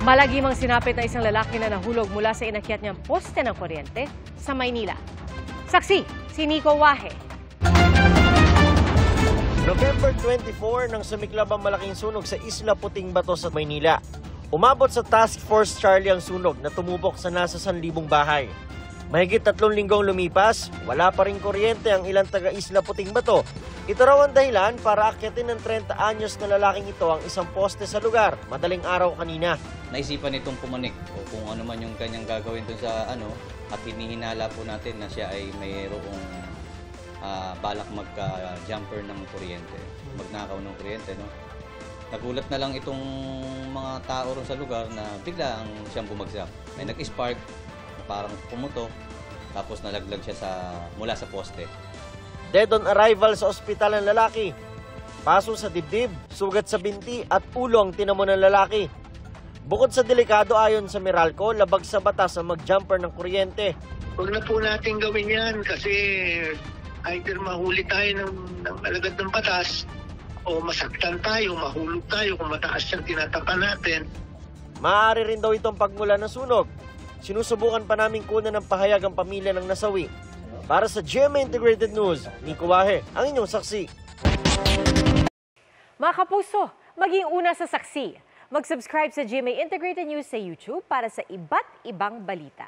Malagimang sinapit na isang lalaki na nahulog mula sa inakyat niyang poste ng kuryente sa Maynila. Saksi, si Nico Wahe. November 24 nang sumiklab ang malaking sunog sa Isla Puting Bato sa Maynila. Umabot sa Task Force Charlie ang sunog na tumubok sa nasa 1,000 bahay. Mahigit 3 linggong lumipas, wala pa rin kuryente ang ilang taga Isla Puting Bato. Ito raw ang dahilan para akyatin ng 30 anyos na lalaking ito ang isang poste sa lugar madaling araw kanina. Naisipan nitong pumanik o kung ano man yung kanyang gagawin dun sa at hinihinala po natin na siya ay mayroong balak magka-jumper ng kuryente, magnakaw ng kuryente. No? Nagulat na lang itong mga tao ron sa lugar na bigla ang siyang bumagsak. May nag-spark, parang pumutok, tapos nalaglag siya mula sa poste. Dead on arrival sa ospital ng lalaki. Paso sa dibdib, sugat sa binti at ulo ang tinamo ng lalaki. Bukod sa delikado ayon sa Meralco, labag sa batas ang mag-jumper ng kuryente. Huwag na po natin gawin yan kasi either mahuli tayo ng alagad ng batas o masaktan tayo, mahulog tayo kung mataas yung tinatapan natin. Maaari rin daw itong pagmula ng sunog. Sinusubukan pa namin kunan ng pahayag ang pamilya ng nasawi. Para sa GMA Integrated News, Nico Wahe, ang inyong saksi. Mga kapuso, maging una sa saksi. Mag-subscribe sa GMA Integrated News sa YouTube para sa iba't ibang balita.